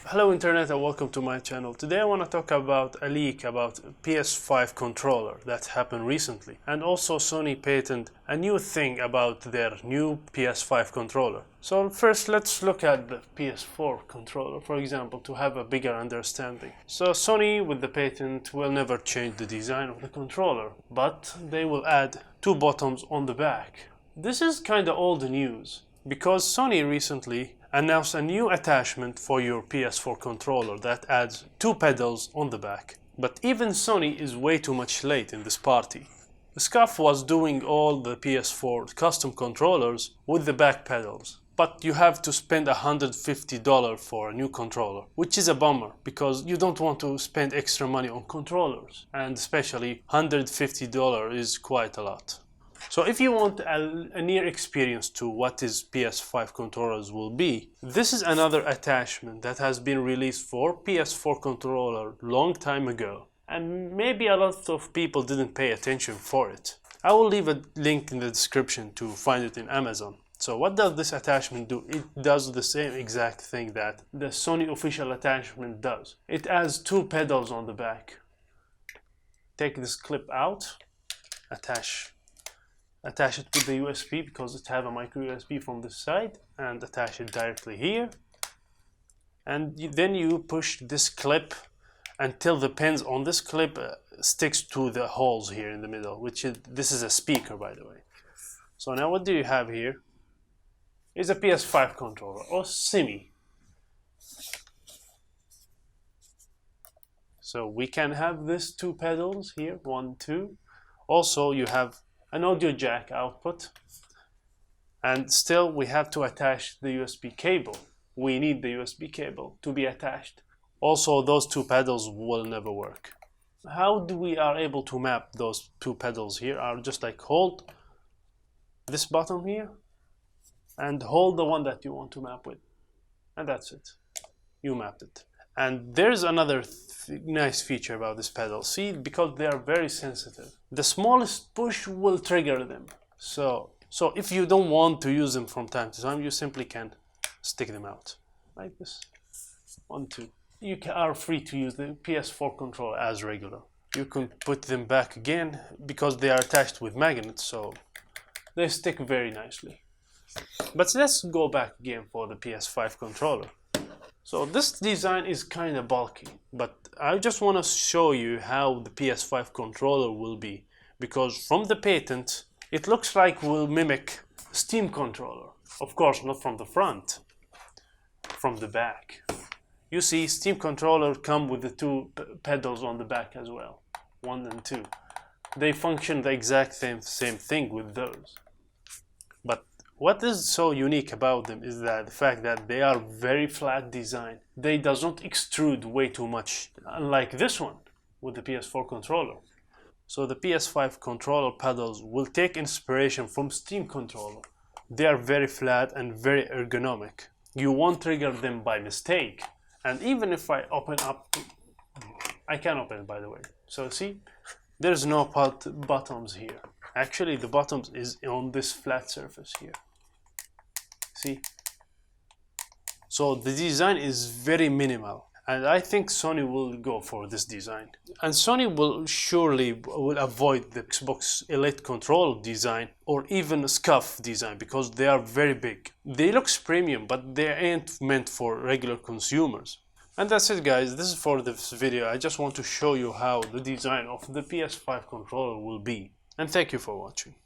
Hello Internet and welcome to my channel. Today I want to talk about a leak about PS5 controller that happened recently, and also Sony patented a new thing about their new PS5 controller. So first let's look at the PS4 controller, for example, to have a bigger understanding. So Sony with the patent will never change the design of the controller, but they will add two buttons on the back. This is kinda old news because Sony recently announced a new attachment for your PS4 controller that adds two pedals on the back. But even Sony is way too much late in this party. SCUF was doing all the PS4 custom controllers with the back pedals, but you have to spend $150 for a new controller, which is a bummer because you don't want to spend extra money on controllers, and especially $150 is quite a lot. So if you want a near experience to what is PS5 controllers will be, this is another attachment that has been released for PS4 controller long time ago, and maybe a lot of people didn't pay attention for it. I will leave a link in the description to find it in Amazon. So what does this attachment do? It does the same exact thing that the Sony official attachment does. It adds two pedals on the back. Take this clip out, attach it with the USB because it has a micro USB from this side, and attach it directly here, and then you push this clip until the pins on this clip sticks to the holes here in the middle, this is a speaker, by the way. So now what do you have here is a PS5 controller or semi. So we can have this two pedals here, 1, 2. Also you have an audio jack output, and still we have to attach the USB cable. We need the USB cable to be attached. Also those two pedals will never work. How do we are able to map those two pedals here? Are just like hold this button here and hold the one that you want to map with, and that's it. You mapped it. And there's another nice feature about this pedal. See, because they are very sensitive, the smallest push will trigger them. So if you don't want to use them from time to time, you simply can stick them out like this. 1, 2. You are free to use the PS4 controller as regular. You can put them back again because they are attached with magnets, so they stick very nicely. But let's go back again for the PS5 controller. So this design is kind of bulky, but I just want to show you how the PS5 controller will be, because from the patent it looks like will mimic Steam controller. Of course not from the front, from the back. You see, Steam controller come with the two pedals on the back as well, 1 and 2. They function the exact same thing with those. But what is so unique about them is that the fact that they are very flat design. They does not extrude way too much, unlike this one with the PS4 controller. So the PS5 controller pedals will take inspiration from Steam controller. They are very flat and very ergonomic. You won't trigger them by mistake. And even if I open up, I can open it, by the way. So see, there's no buttons here. Actually the buttons is on this flat surface here. See? So the design is very minimal, and I think Sony will go for this design. And Sony will surely avoid the Xbox Elite control design or even SCUF design because they are very big. They look premium, but they ain't meant for regular consumers. And that's it, guys. This is for this video. I just want to show you how the design of the PS5 controller will be. And thank you for watching.